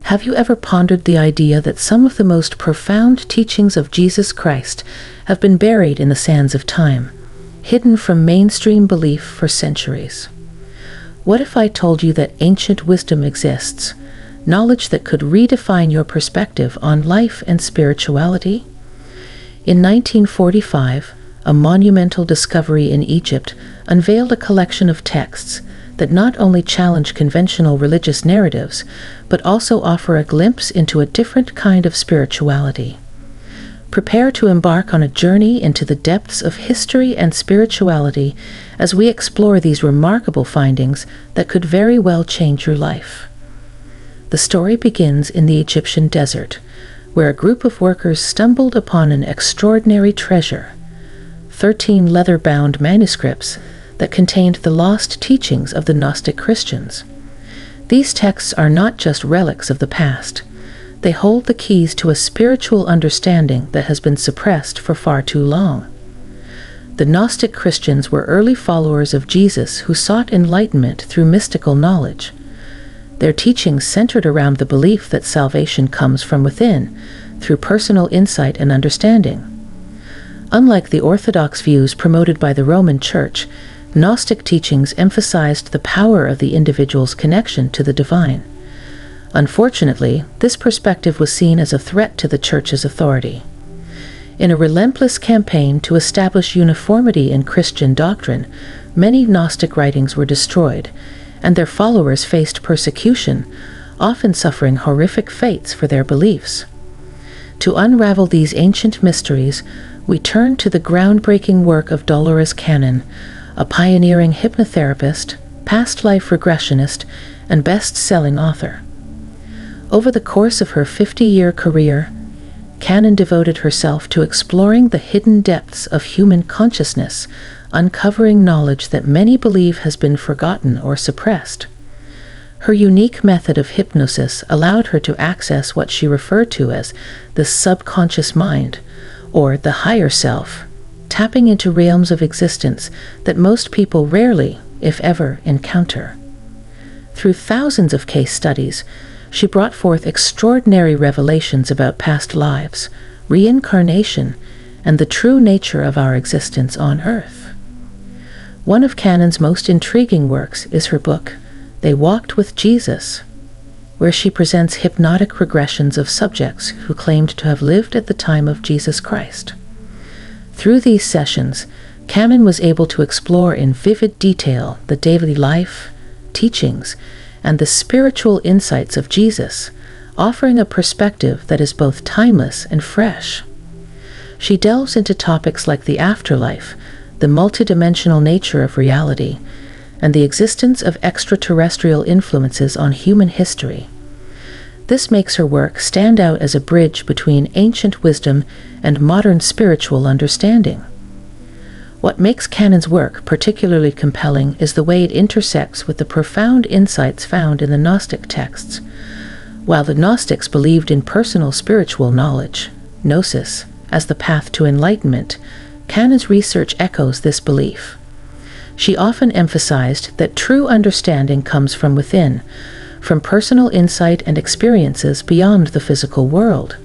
Have you ever pondered the idea that some of the most profound teachings of Jesus Christ have been buried in the sands of time, hidden from mainstream belief for centuries? What if I told you that ancient wisdom exists, knowledge that could redefine your perspective on life and spirituality? In 1945, a monumental discovery in Egypt unveiled a collection of texts that not only challenge conventional religious narratives, but also offer a glimpse into a different kind of spirituality. Prepare to embark on a journey into the depths of history and spirituality as we explore these remarkable findings that could very well change your life. The story begins in the Egyptian desert, where a group of workers stumbled upon an extraordinary treasure: 13 leather-bound manuscripts that contained the lost teachings of the Gnostic Christians. These texts are not just relics of the past. They hold the keys to a spiritual understanding that has been suppressed for far too long. The Gnostic Christians were early followers of Jesus who sought enlightenment through mystical knowledge. Their teachings centered around the belief that salvation comes from within, through personal insight and understanding. Unlike the orthodox views promoted by the Roman Church, Gnostic teachings emphasized the power of the individual's connection to the divine. Unfortunately, this perspective was seen as a threat to the Church's authority. In a relentless campaign to establish uniformity in Christian doctrine, many Gnostic writings were destroyed, and their followers faced persecution, often suffering horrific fates for their beliefs. To unravel these ancient mysteries, we turn to the groundbreaking work of Dolores Cannon, a pioneering hypnotherapist, past life regressionist, and best-selling author. Over the course of her 50-year career, Cannon devoted herself to exploring the hidden depths of human consciousness, uncovering knowledge that many believe has been forgotten or suppressed. Her unique method of hypnosis allowed her to access what she referred to as the subconscious mind, or the higher self, tapping into realms of existence that most people rarely, if ever, encounter. Through thousands of case studies, she brought forth extraordinary revelations about past lives, reincarnation, and the true nature of our existence on Earth. One of Cannon's most intriguing works is her book, They Walked with Jesus, where she presents hypnotic regressions of subjects who claimed to have lived at the time of Jesus Christ. Through these sessions, Cannon was able to explore in vivid detail the daily life, teachings, and the spiritual insights of Jesus, offering a perspective that is both timeless and fresh. She delves into topics like the afterlife, the multidimensional nature of reality, and the existence of extraterrestrial influences on human history. This makes her work stand out as a bridge between ancient wisdom and modern spiritual understanding. What makes Cannon's work particularly compelling is the way it intersects with the profound insights found in the Gnostic texts. While the Gnostics believed in personal spiritual knowledge, gnosis, as the path to enlightenment, Cannon's research echoes this belief. She often emphasized that true understanding comes from within, from personal insight and experiences beyond the physical world.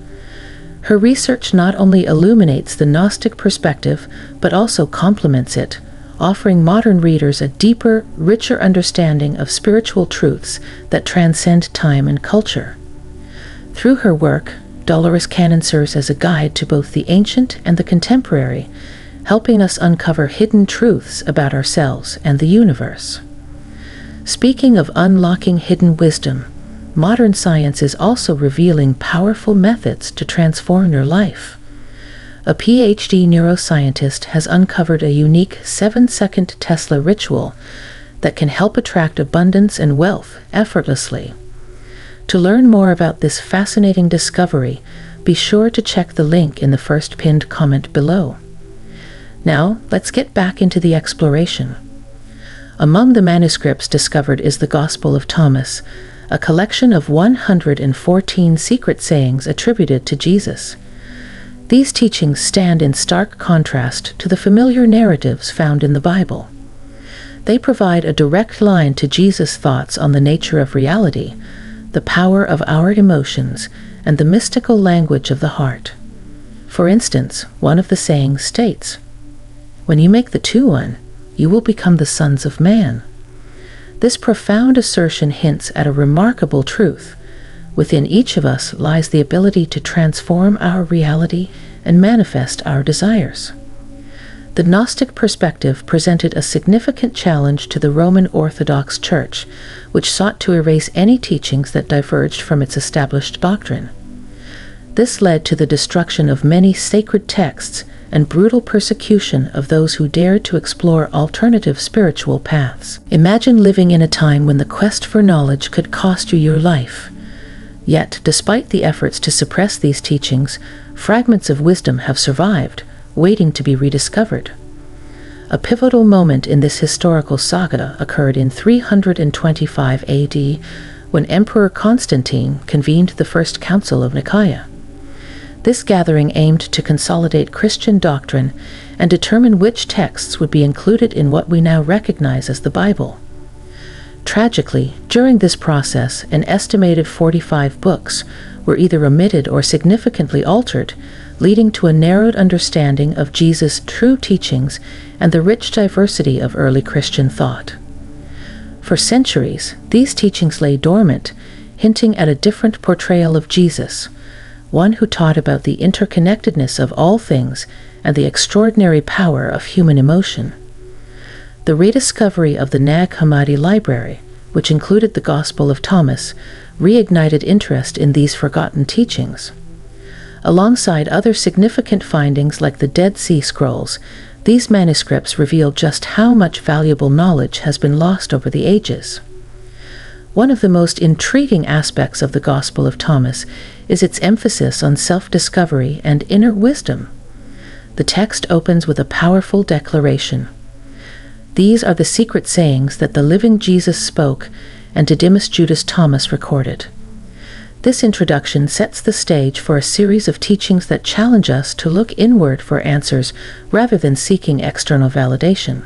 Her research not only illuminates the Gnostic perspective, but also complements it, offering modern readers a deeper, richer understanding of spiritual truths that transcend time and culture. Through her work, Dolores Cannon serves as a guide to both the ancient and the contemporary, helping us uncover hidden truths about ourselves and the universe. Speaking of unlocking hidden wisdom, modern science is also revealing powerful methods to transform your life. A PhD neuroscientist has uncovered a unique 7-second Tesla ritual that can help attract abundance and wealth effortlessly. To learn more about this fascinating discovery, be sure to check the link in the first pinned comment below. Now, let's get back into the exploration. Among the manuscripts discovered is the Gospel of Thomas, a collection of 114 secret sayings attributed to Jesus. These teachings stand in stark contrast to the familiar narratives found in the Bible. They provide a direct line to Jesus' thoughts on the nature of reality, the power of our emotions, and the mystical language of the heart. For instance, one of the sayings states, "When you make the two one, you will become the sons of man." This profound assertion hints at a remarkable truth. Within each of us lies the ability to transform our reality and manifest our desires. The Gnostic perspective presented a significant challenge to the Roman Orthodox Church, which sought to erase any teachings that diverged from its established doctrine. This led to the destruction of many sacred texts and brutal persecution of those who dared to explore alternative spiritual paths. Imagine living in a time when the quest for knowledge could cost you your life. Yet, despite the efforts to suppress these teachings, fragments of wisdom have survived, waiting to be rediscovered. A pivotal moment in this historical saga occurred in 325 AD, when Emperor Constantine convened the First Council of Nicaea. This gathering aimed to consolidate Christian doctrine and determine which texts would be included in what we now recognize as the Bible. Tragically, during this process, an estimated 45 books were either omitted or significantly altered, leading to a narrowed understanding of Jesus' true teachings and the rich diversity of early Christian thought. For centuries, these teachings lay dormant, hinting at a different portrayal of Jesus, one who taught about the interconnectedness of all things and the extraordinary power of human emotion. The rediscovery of the Nag Hammadi library, which included the Gospel of Thomas, reignited interest in these forgotten teachings. Alongside other significant findings like the Dead Sea Scrolls, these manuscripts reveal just how much valuable knowledge has been lost over the ages. One of the most intriguing aspects of the Gospel of Thomas is its emphasis on self-discovery and inner wisdom. The text opens with a powerful declaration. These are the secret sayings that the living Jesus spoke and Didymus Judas Thomas recorded. This introduction sets the stage for a series of teachings that challenge us to look inward for answers rather than seeking external validation.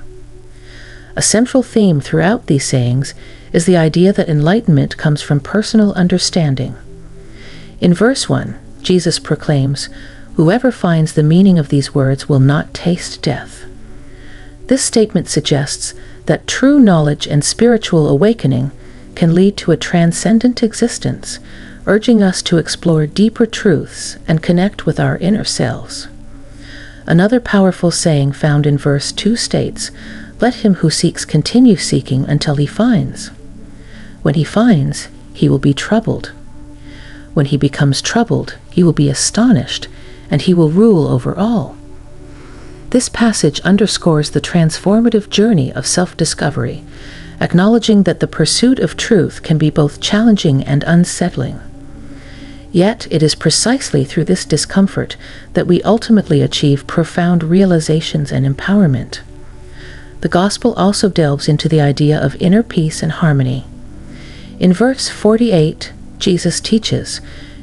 A central theme throughout these sayings is the idea that enlightenment comes from personal understanding. In verse 1, Jesus proclaims, "Whoever finds the meaning of these words will not taste death." This statement suggests that true knowledge and spiritual awakening can lead to a transcendent existence, urging us to explore deeper truths and connect with our inner selves. Another powerful saying found in verse 2 states, "Let him who seeks continue seeking until he finds. When he finds, he will be troubled. When he becomes troubled, he will be astonished, and he will rule over all." This passage underscores the transformative journey of self-discovery, acknowledging that the pursuit of truth can be both challenging and unsettling. Yet it is precisely through this discomfort that we ultimately achieve profound realizations and empowerment. The Gospel also delves into the idea of inner peace and harmony. In verse 48, Jesus teaches,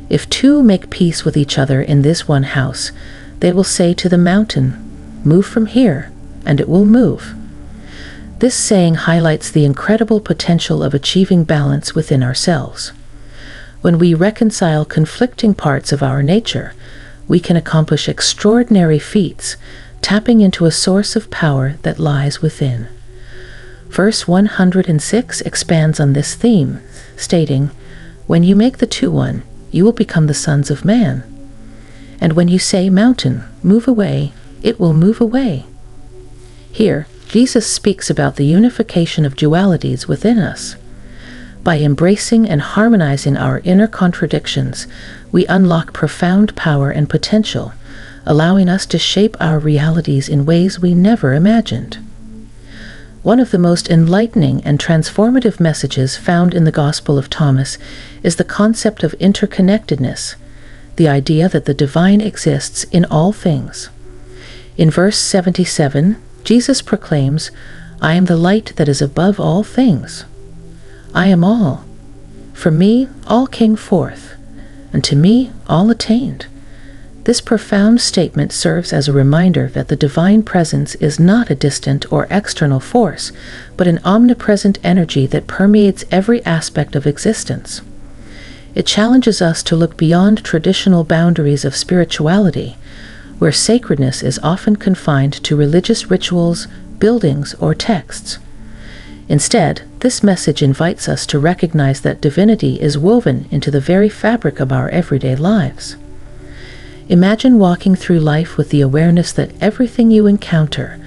"If two make peace with each other in this one house, they will say to the mountain, 'Move from here,' and it will move." This saying highlights the incredible potential of achieving balance within ourselves. When we reconcile conflicting parts of our nature, we can accomplish extraordinary feats, tapping into a source of power that lies within. Verse 106 expands on this theme, stating, "When you make the two one, you will become the sons of man. And when you say, 'Mountain, move away,' it will move away." Here, Jesus speaks about the unification of dualities within us. By embracing and harmonizing our inner contradictions, we unlock profound power and potential, allowing us to shape our realities in ways we never imagined. One of the most enlightening and transformative messages found in the Gospel of Thomas is the concept of interconnectedness, the idea that the divine exists in all things. In verse 77, Jesus proclaims, "I am the light that is above all things. I am all. From me all came forth, and to me all attained." This profound statement serves as a reminder that the divine presence is not a distant or external force, but an omnipresent energy that permeates every aspect of existence. It challenges us to look beyond traditional boundaries of spirituality, where sacredness is often confined to religious rituals, buildings, or texts. Instead, this message invites us to recognize that divinity is woven into the very fabric of our everyday lives. Imagine walking through life with the awareness that everything you encounter,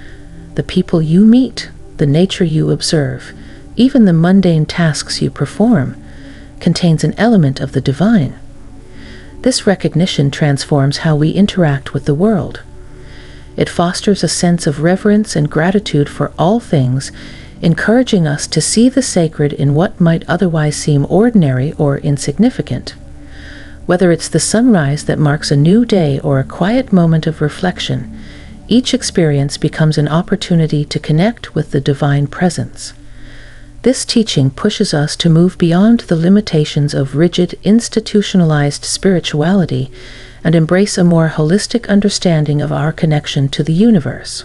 the people you meet, the nature you observe, even the mundane tasks you perform, contains an element of the divine. This recognition transforms how we interact with the world. It fosters a sense of reverence and gratitude for all things, encouraging us to see the sacred in what might otherwise seem ordinary or insignificant. Whether it's the sunrise that marks a new day or a quiet moment of reflection, each experience becomes an opportunity to connect with the divine presence. This teaching pushes us to move beyond the limitations of rigid, institutionalized spirituality and embrace a more holistic understanding of our connection to the universe.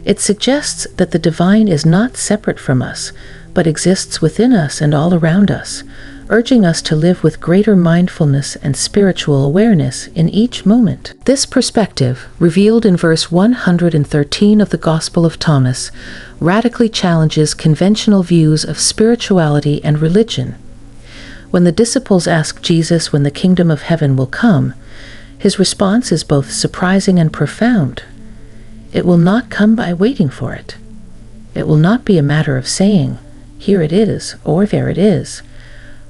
It suggests that the divine is not separate from us, but exists within us and all around us, urging us to live with greater mindfulness and spiritual awareness in each moment. This perspective, revealed in verse 113 of the Gospel of Thomas, radically challenges conventional views of spirituality and religion. When the disciples ask Jesus when the kingdom of heaven will come, his response is both surprising and profound. It will not come by waiting for it. It will not be a matter of saying, "Here it is," or "There it is."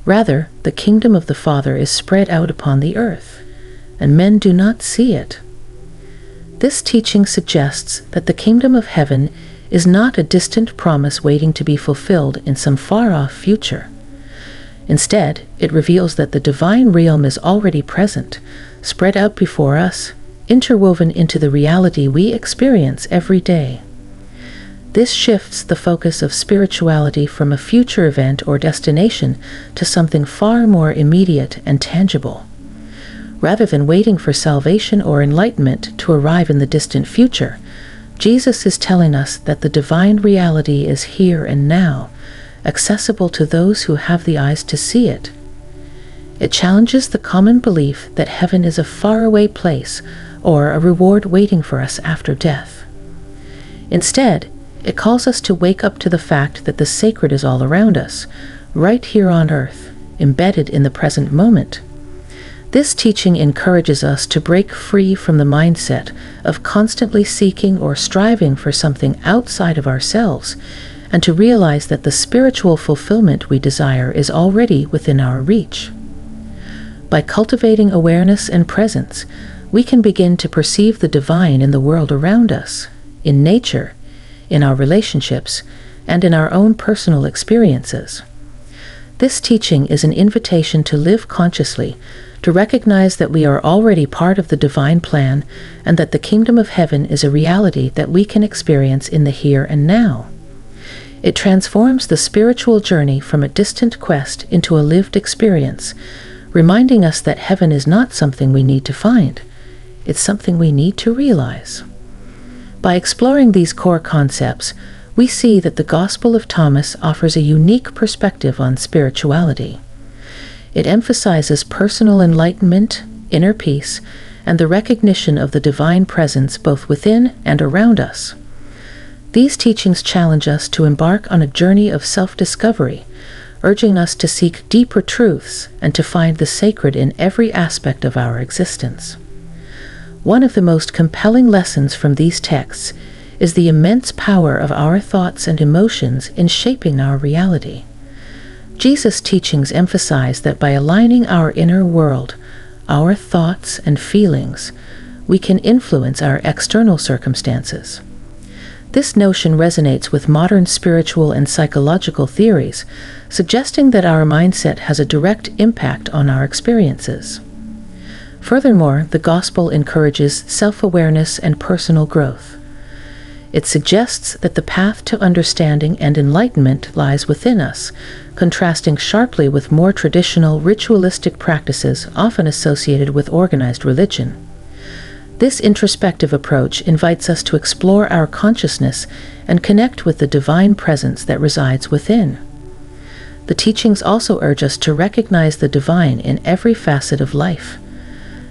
Rather, the kingdom of the Father is spread out upon the earth, and men do not see it. This teaching suggests that the kingdom of heaven is not a distant promise waiting to be fulfilled in some far-off future. Instead, it reveals that the divine realm is already present, spread out before us, interwoven into the reality we experience every day. This shifts the focus of spirituality from a future event or destination to something far more immediate and tangible. Rather than waiting for salvation or enlightenment to arrive in the distant future, Jesus is telling us that the divine reality is here and now, accessible to those who have the eyes to see it. It challenges the common belief that heaven is a faraway place or a reward waiting for us after death. Instead, it calls us to wake up to the fact that the sacred is all around us, right here on earth, embedded in the present moment. This teaching encourages us to break free from the mindset of constantly seeking or striving for something outside of ourselves, and to realize that the spiritual fulfillment we desire is already within our reach. By cultivating awareness and presence, we can begin to perceive the divine in the world around us, in nature, in our relationships, and in our own personal experiences. This teaching is an invitation to live consciously, to recognize that we are already part of the divine plan, and that the kingdom of heaven is a reality that we can experience in the here and now. It transforms the spiritual journey from a distant quest into a lived experience, reminding us that heaven is not something we need to find. It's something we need to realize. By exploring these core concepts, we see that the Gospel of Thomas offers a unique perspective on spirituality. It emphasizes personal enlightenment, inner peace, and the recognition of the divine presence both within and around us. These teachings challenge us to embark on a journey of self-discovery, urging us to seek deeper truths and to find the sacred in every aspect of our existence. One of the most compelling lessons from these texts is the immense power of our thoughts and emotions in shaping our reality. Jesus' teachings emphasize that by aligning our inner world, our thoughts and feelings, we can influence our external circumstances. This notion resonates with modern spiritual and psychological theories, suggesting that our mindset has a direct impact on our experiences. Furthermore, the Gospel encourages self-awareness and personal growth. It suggests that the path to understanding and enlightenment lies within us, contrasting sharply with more traditional ritualistic practices often associated with organized religion. This introspective approach invites us to explore our consciousness and connect with the divine presence that resides within. The teachings also urge us to recognize the divine in every facet of life.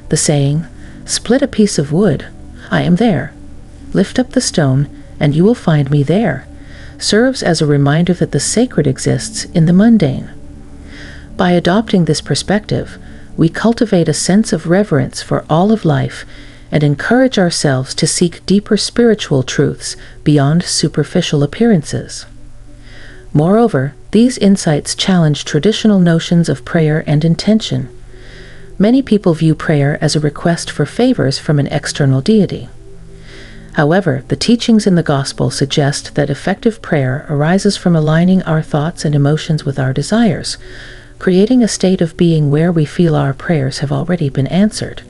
The saying, "Split a piece of wood, I am there. Lift up the stone, and you will find me there," serves as a reminder that the sacred exists in the mundane. By adopting this perspective, we cultivate a sense of reverence for all of life and encourage ourselves to seek deeper spiritual truths beyond superficial appearances. Moreover, these insights challenge traditional notions of prayer and intention. Many people view prayer as a request for favors from an external deity. However, the teachings in the Gospel suggest that effective prayer arises from aligning our thoughts and emotions with our desires, creating a state of being where we feel our prayers have already been answered.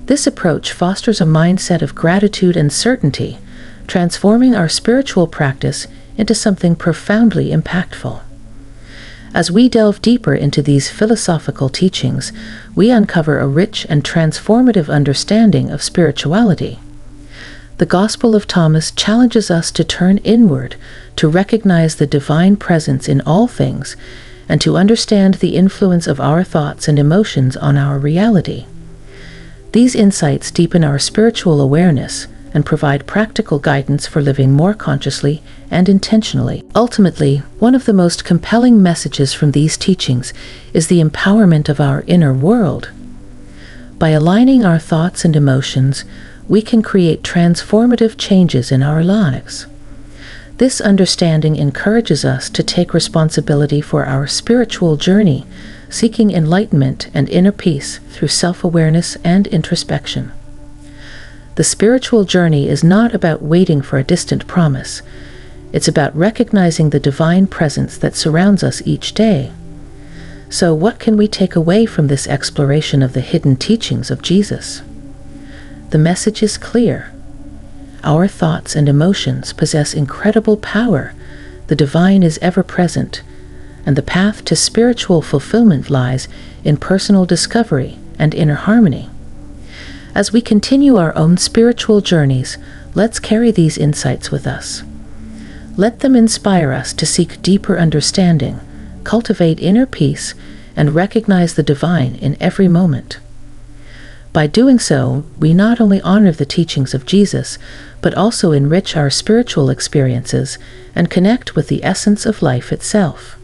This approach fosters a mindset of gratitude and certainty, transforming our spiritual practice into something profoundly impactful. As we delve deeper into these philosophical teachings, we uncover a rich and transformative understanding of spirituality. The Gospel of Thomas challenges us to turn inward, to recognize the divine presence in all things, and to understand the influence of our thoughts and emotions on our reality. These insights deepen our spiritual awareness and provide practical guidance for living more consciously and intentionally. Ultimately, one of the most compelling messages from these teachings is the empowerment of our inner world. By aligning our thoughts and emotions, we can create transformative changes in our lives. This understanding encourages us to take responsibility for our spiritual journey, seeking enlightenment and inner peace through self-awareness and introspection. The spiritual journey is not about waiting for a distant promise. It's about recognizing the divine presence that surrounds us each day. So, what can we take away from this exploration of the hidden teachings of Jesus? The message is clear. Our thoughts and emotions possess incredible power. The divine is ever present, and the path to spiritual fulfillment lies in personal discovery and inner harmony. As we continue our own spiritual journeys, let's carry these insights with us. Let them inspire us to seek deeper understanding, cultivate inner peace, and recognize the divine in every moment. By doing so, we not only honor the teachings of Jesus, but also enrich our spiritual experiences and connect with the essence of life itself.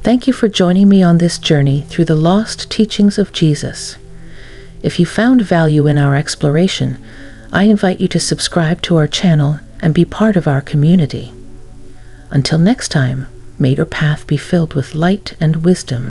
Thank you for joining me on this journey through the lost teachings of Jesus. If you found value in our exploration, I invite you to subscribe to our channel and be part of our community. Until next time, may your path be filled with light and wisdom.